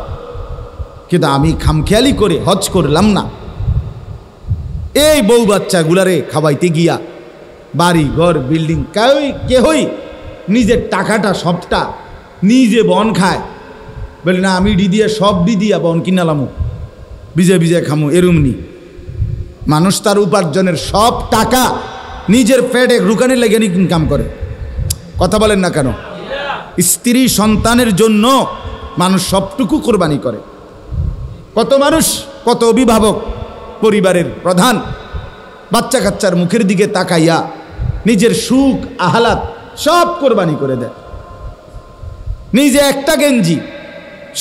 কিন্তু আমি খামখেয়ালি করে হজ করলাম না। এই বউ বাচ্চাগুলারে খাওয়াইতে গিয়া বাড়ি ঘর বিল্ডিং কেহই নিজের টাকাটা সবটা নিজে বন খায়, বলে না আমি দিয়ে সব দিয়া বন কিনালামু, বিজে বিজে খামু, এরুমনি। মানুষ তার উপার্জনের সব টাকা নিজের পেটে রুকানে লেগে ইনকাম করে। কথা বলেন না কেন? স্ত্রী সন্তানের জন্য মানুষ সবটুকু কোরবানি করে। কত মানুষ, কত অভিভাবক, পরিবারের প্রধান বাচ্চা কাচ্চার মুখের দিকে তাকাইয়া নিজের সুখ আহ্লাদ সব কোরবানি করে দেয়। নিজে একটা গেঞ্জি,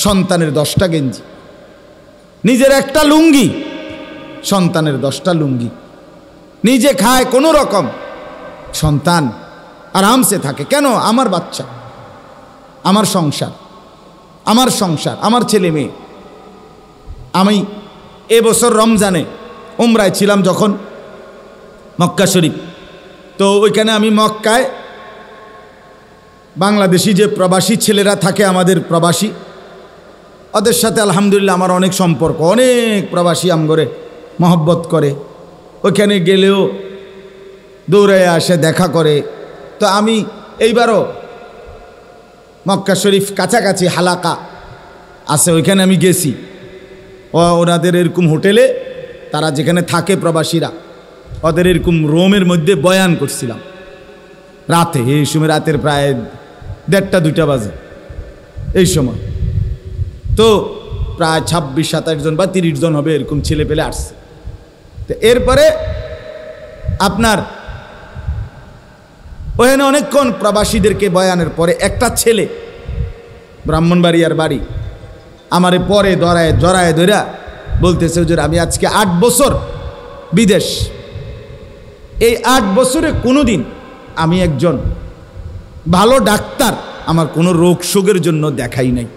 সন্তানের 10টা গেঞ্জি, নিজের একটা লুঙ্গি, সন্তানের 10টা লুঙ্গি, নিজে খায় কোনো রকম, সন্তান আরামসে থাকে। কেন? আমার বাচ্চা, আমার সংসার, আমার ছেলে মেয়ে। আমি এবছর রমজানে উমরায় ছিলাম যখন মক্কা শরীফ, তো ওইখানে আমি মক্কায় বাংলাদেশি যে প্রবাসী ছেলেরা থাকে, আমাদের প্রবাসী, ওদের সাথে আলহামদুলিল্লাহ আমার অনেক সম্পর্ক, অনেক প্রবাসী আমগরে মহব্বত করে, ওইখানে গেলেও দৌড়ায় আসে, দেখা করে। তো আমি এইবারও মক্কা শরীফ কাছাকাছি হালাকা আছে, ওইখানে আমি গেছি। ওনাদের এরকম হোটেলে তারা যেখানে থাকে প্রবাসীরা, ওদের এরকম রোমের মধ্যে বয়ান করছিলাম রাতে, এই সময় রাতের প্রায় 1:30-2টা বাজে এই সময়। তো প্রায় 26-27 জন বা 30 জন হবে এরকম ছেলে পেলে আসছে। তো এরপরে আপনার ওখানে অনেকক্ষণ প্রবাসীদেরকে বয়ানের পরে একটা ছেলে, ব্রাহ্মণবাড়িয়ার বাড়ি, আমারে পরে জড়ায় ধরা বলতেছে, হুজুর আমি আজকে 8 বছর বিদেশ, এই 8 বছরে কোনোদিন আমি একজন ভালো ডাক্তার আমার কোনো রোগ শোকের জন্য দেখাই নাই।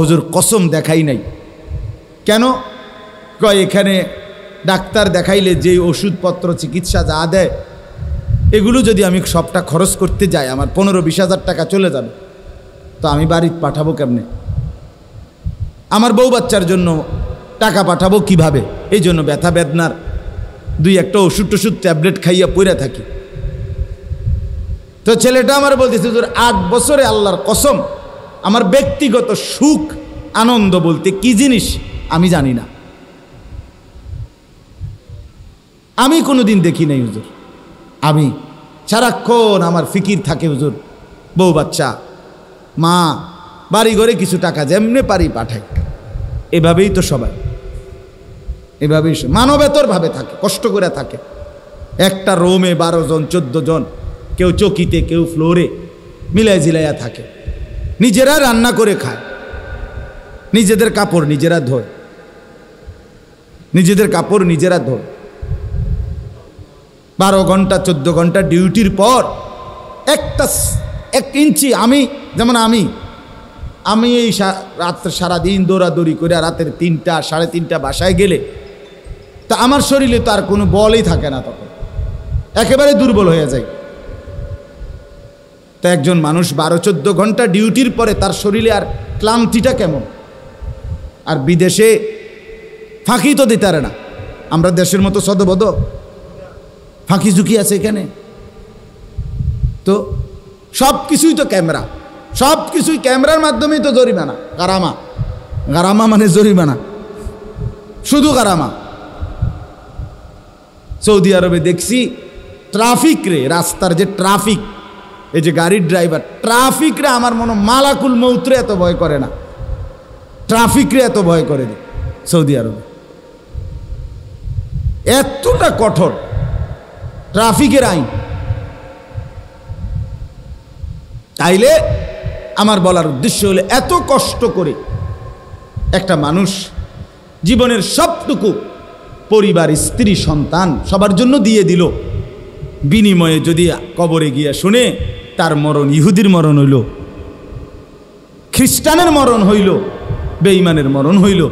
হুজুর কসম দেখাই নাই। কেন? কয় এখানে ডাক্তার দেখাইলে যে ওষুধপত্র চিকিৎসা যা দেয়, এগুলো যদি আমি সবটা খরচ করতে যাই আমার 15-20 হাজার টাকা চলে যাবে, তো আমি বাড়িতে পাঠাবো কেমনে? আমার বউ বাচ্চার জন্য টাকা পাঠাবো কিভাবে? এই জন্য ব্যথা বেদনার 2-1টা ওষুধ ট্যাবলেট খাইয়া পইরা থাকি। তো ছেলেটা আমার বলতেছে, হুজুর 8 বছরে আল্লাহর কসম আমার ব্যক্তিগত সুখ আনন্দ বলতে কি জিনিস আমি জানি না, আমি কোনোদিন দেখি নাই হুজুর। আমি সারাক্ষণ আমার ফিকির থাকে হুজুর, বউ বাচ্চা, মা, বাড়ি ঘরে কিছু টাকা যেমনি পারি পাঠাই। এভাবেই তো সবাই, এভাবেই মানবেতর ভাবে থাকে, কষ্ট করে থাকে। একটা রুমে 12 জন 14 জন, কেউ চকিতে কেউ ফ্লোরে মিলাই জিলাইয়া থাকে, নিজেরা রান্না করে খায়, নিজেদের কাপড় নিজেরা ধোয়, নিজেদের কাপড় নিজেরা ধোয়। 12 ঘন্টা 14 ঘন্টা ডিউটির পর 1 ইঞ্চি, আমি যেমন আমি এই রাত্রে সারাদিন দৌড়াদৌড়ি করে রাতের 3টা 3:30 বাসায় গেলে তা আমার শরীরে তো আর কোনো বলই থাকে না, তখন একেবারে দুর্বল হয়ে যায়। তো একজন মানুষ 12-14 ঘন্টা ডিউটির পরে তার শরীরে আর ক্লান্তিটা কেমন? আর বিদেশে ফাঁকি তো দিতে পারে না, আমরা দেশের মতো সদবদ ফাঁকি ঝুঁকি আছে এখানে। তো সব কিছুই তো ক্যামেরা, সব কিছুই ক্যামেরার মাধ্যমেই তো জরিমানা, গারামা। গারামা মানে জরিমানা, শুধু গারামা। সৌদি আরবে দেখছি ট্রাফিক রে, রাস্তার যে ট্রাফিক, এই যে গাড়ির ড্রাইভার, ট্রাফিক রে আমার মনে মালাকুল মৌতরে এত ভয় করে না, ট্রাফিক রে এত ভয় করে দেয় সৌদি আরবে। এতটা কঠোর ট্রাফিকের আইন। তাইলে আমার বলার উদ্দেশ্য হলো, এত কষ্ট করে একটা মানুষ জীবনের সবটুকু পরিবার, স্ত্রী, সন্তান সবার জন্য দিয়ে দিল, বিনিময়ে যদি কবরে গিয়া শুনে তার মরণ ইহুদির মরণ হইল, খ্রিস্টানের মরণ হইল, বেঈমানের মরণ হইল,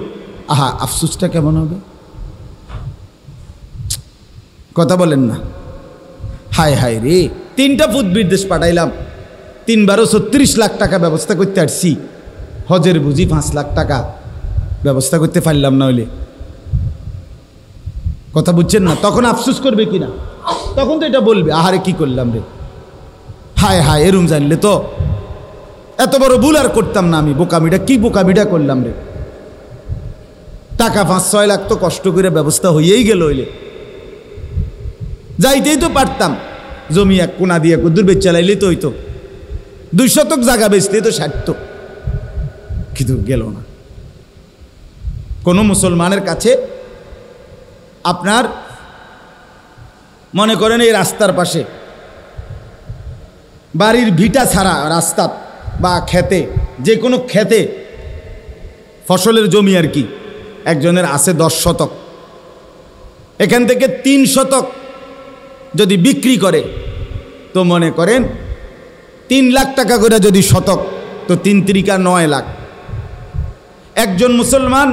আহা আফসোসটা কেমন হবে? কথা বলেন না? হায় হায় রে, 3টা ফুট বিদেশ পাঠাইলাম, 3-12 লাখ টাকা ব্যবস্থা করতে আসছি, হজের বুঝি 5 লাখ টাকা ব্যবস্থা করতে পারলাম না হইলে। কথা বুঝছেন না? তখন আফসোস করবে কিনা? তখন তো এটা বলবে, আহারে কি করলাম রে, হায় হায়, এরম জানলে তো এত বড় ভুল আর করতাম না আমি, বোকামিটা কি বোকামিটা করলাম রে। টাকা 5-6 লাখ তো কষ্ট করে ব্যবস্থা হয়েই গেল, হইলে যাইতেই তো পারতাম, জমি এক কোনা দিয়ে কুদ্দুর বেচ চালাইলে তো হইতো, 2 শতক জায়গা বেচতেই তো সারত, কিন্তু গেল না। কোনো মুসলমানের কাছে আপনার মনে করেন এই রাস্তার পাশে বাড়ির ভিটা ছাড়া রাস্তা বা খেতে, যে কোনো খেতে ফসলের জমি আর কি, একজনের আছে 10 শতক, এখান থেকে 3 শতক যদি বিক্রি করে তো মনে করেন 3 লাখ টাকা করে যদি শতক, তো 3 × 9 লাখ। একজন মুসলমান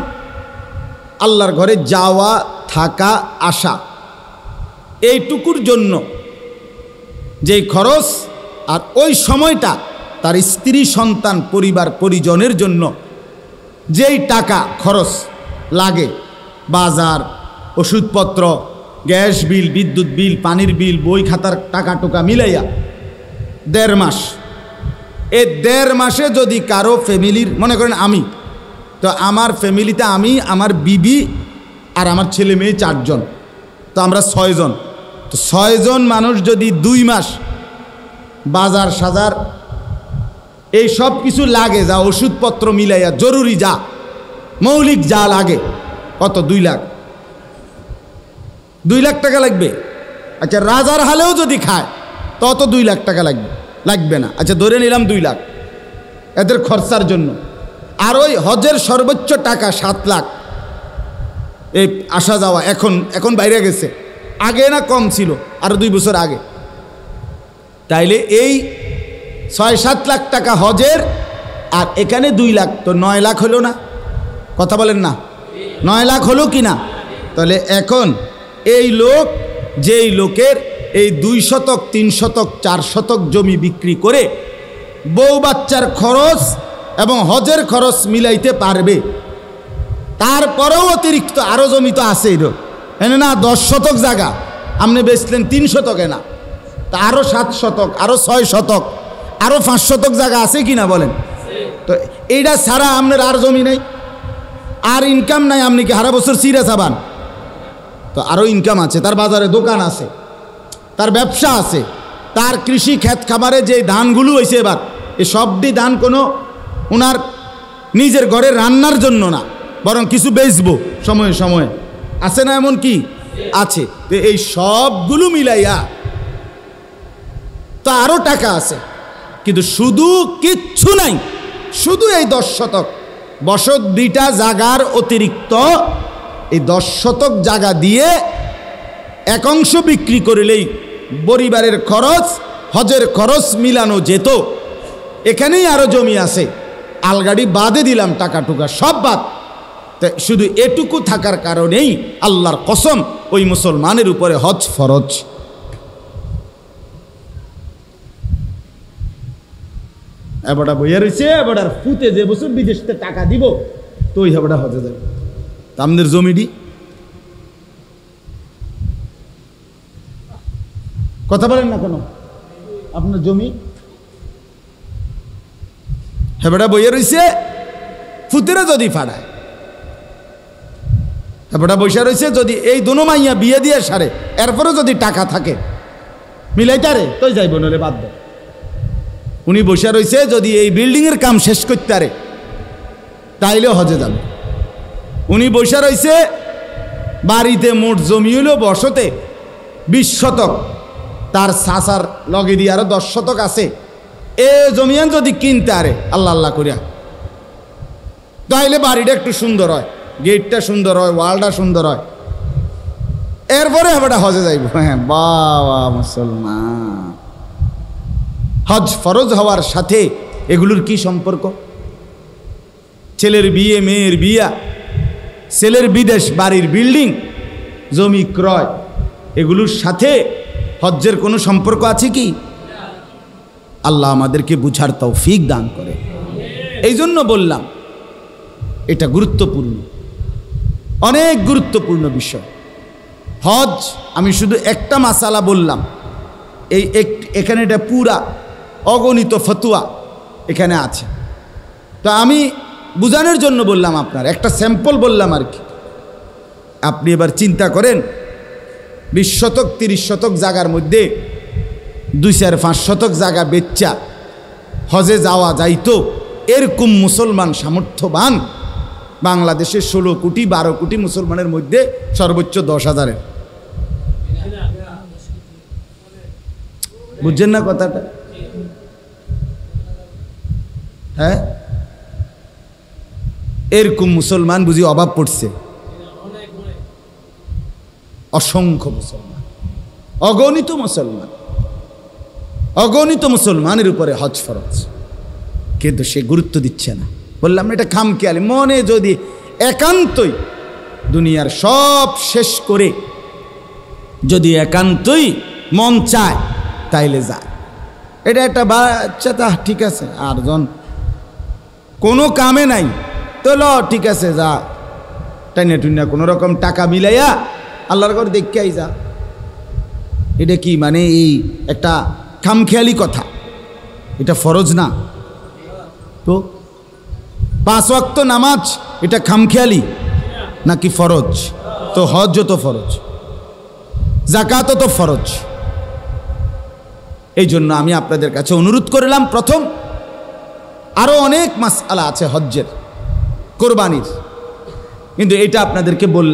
আল্লাহর ঘরে যাওয়া, থাকা, আসা, এইটুকুর জন্য যেই খরচ, আর ওই সময়টা তার স্ত্রী, সন্তান, পরিবার, পরিজনের জন্য যেই টাকা খরচ লাগে, বাজার, ওষুধপত্র, গ্যাস বিল, বিদ্যুৎ বিল, পানির বিল, বই খাতার টাকা টুকা মিলাইয়া 1.5 মাস, এই 1.5 মাসে যদি কারো ফ্যামিলির, মনে করেন আমি, তো আমার ফ্যামিলিতে আমি, আমার বিবি আর আমার ছেলে মেয়ে 4 জন, তো আমরা 6 জন। তো 6 জন মানুষ যদি 2 মাস বাজার সাজার এই সব কিছু লাগে, যা ওষুধপত্র মিলাইয়া জরুরি যা মৌলিক যা লাগে, কত? 2 লাখ। 2 লাখ টাকা লাগবে। আচ্ছা, রাজার হালেও যদি খায় তত 2 লাখ টাকা লাগবে না। আচ্ছা, ধরে নিলাম 2 লাখ এদের খরচার জন্য। আর ওই হজের সর্বোচ্চ টাকা 7 লাখ, এই আসা যাওয়া, এখন বাইরে গেছে, আগে না কম ছিল, আরো 2 বছর আগে। তাইলে এই 6-7 লাখ টাকা হজের, আর এখানে 2 লাখ, তো 9 লাখ হলো না? কথা বলেন না? 9 লাখ হলো কি না? তাহলে এখন এই লোক, যেই লোকের এই 2 শতক, 3 শতক, 4 শতক জমি বিক্রি করে বউ বাচ্চার খরচ এবং হজের খরচ মিলাইতে পারবে, তারপরেও অতিরিক্ত আরো জমি তো আছে, এনে না 10 শতক জায়গা আপনি বেচলেন 3 শতকে না, তা আরো 7 শতক, আরো 6 শতক, আরো 5 শতক জায়গা আছে কিনা বলেন? তো এইটা ছাড়া আপনার আর জমি নেই, আর ইনকাম নাই, আপনি কি সারা বছর চিরা চাবান? তো আরো ইনকাম আছে, তার বাজারে দোকান আছে, তার ব্যবসা আছে, তার কৃষি ক্ষেত খামারে যে ধানগুলো হয়েছে এবার, এই সবটি ধান কোনো ওনার নিজের ঘরে রান্নার জন্য না, বরং কিছু বেচবো সময়ে সময়ে, আছে না? এমন কি আছে? তো এই সবগুলো মিলাইয়া তো আরো টাকা আছে, কিন্তু শুধু কিচ্ছু নাই, শুধু এই 10 শতক বসত বিটা জাগার অতিরিক্ত এই 10 শতক জায়গা দিয়ে এক অংশ বিক্রি করলেই পরিবারের খরচ, হজের খরচ মিলানো যেত। এখানেই আরো জমি আছে, আলগাড়ি বাদে দিলাম, টাকা টুকা সব বাদ, তা শুধু এটুকু থাকার কারণেই আল্লাহর কসম ওই মুসলমানের উপরে হজ ফরজ। এবারটা বইয়া রয়েছে, এবার ফুতে যে বছর বিদেশ থেকে টাকা দিব তো ওই হেবাটা হজে যাবে। আমাদের জমিডি কথা বলেন না কেন, আপনার জমি হেবাটা বইয়া রয়েছে, ফুতেরা যদি ফাড়ায়, হেবাটা বৈশা রয়েছে, যদি এই দোনো মাইয়া বিয়ে দিয়ে সারে এরপরও যদি টাকা থাকে মিলাইতারে তো যাইব, নলে বাদ দেয়। উনি বসে রয়েছে, যদি এই বিল্ডিংয়ের কাম শেষ করতে পারে তাইলেও হজে যাবে। উনি বসে রয়েছে, বাড়িতে মোট জমি হলো বসতে 20 শতক, তার সাসার লগে দিয়ে আরো 10 শতক আছে। এ জমিয়ান যদি কিনতে আরে আল্লাহ আল্লাহ করিয়া তাইলে বাড়িটা একটু সুন্দর হয়, গেটটা সুন্দর হয়, ওয়ালটা সুন্দর হয়, এরপরে আমরা হজে যাইব। হ্যাঁ বাবা মুসলমান, হজ ফরজ হওয়ার সাথে এগুলোর কি সম্পর্ক? ছেলের বিয়ে, মেয়ের বিয়া, ছেলের বিদেশ, বাড়ির বিল্ডিং, জমি ক্রয়, এগুলোর সাথে হজ্জের কোনো সম্পর্ক আছে কি? আল্লাহ আমাদেরকে বুঝার তৌফিক দান করে। এই জন্য বললাম এটা গুরুত্বপূর্ণ, অনেক গুরুত্বপূর্ণ বিষয় হজ। আমি শুধু একটা মাসালা বললাম, এখানে এটা পুরা অগণিত ফতুয়া এখানে আছে, তো আমি বুঝানোর জন্য বললাম, আপনার একটা স্যাম্পল বললাম আর কি। আপনি এবার চিন্তা করেন, 20 শতক 30 শতক জায়গার মধ্যে 2-4-5 শতক জায়গা বেচ্চা হজে যাওয়া যাইতো, এরকম মুসলমান সামর্থ্যবান বাংলাদেশের 16 কোটি 12 কোটি মুসলমানের মধ্যে সর্বোচ্চ 10,000-এর। বুঝছেন না কথাটা? হ্যাঁ, এরকম মুসলমান বুঝি অভাব পড়ছে? অসংখ্য মুসলমান, অগণিত মুসলমান, অগণিত মুসলমানের উপরে হজ ফরজ, কিন্তু সে গুরুত্ব দিচ্ছে না। বললাম এটা খামখেয়ালি, মনে যদি একান্তই দুনিয়ার সব শেষ করে যদি একান্তই মন চায় তাইলে যায়। এটা একটা বাচ্চা, তা ঠিক আছে, আর জন কোনো কামে নাই তো ঠিক আছে যা, টাইনা টুইনা কোনো রকম টাকা মিলাইয়া আল্লাহর ঘর দেখাই যা। এটা কি মানে এই একটা খামখেয়ালি কথা? এটা ফরজ না তো? 5 ওয়াক্ত নামাজ এটা খামখেয়ালি নাকি ফরজ? তো হজ তো ফরজ, যাকাত তো ফরজ। এই জন্য আমি আপনাদের কাছে অনুরোধ করলাম, প্রথম আরো অনেক মাসআলা আছে হজ্জের, কোরবানির, কিন্তু এটা আপনাদেরকে বললাম।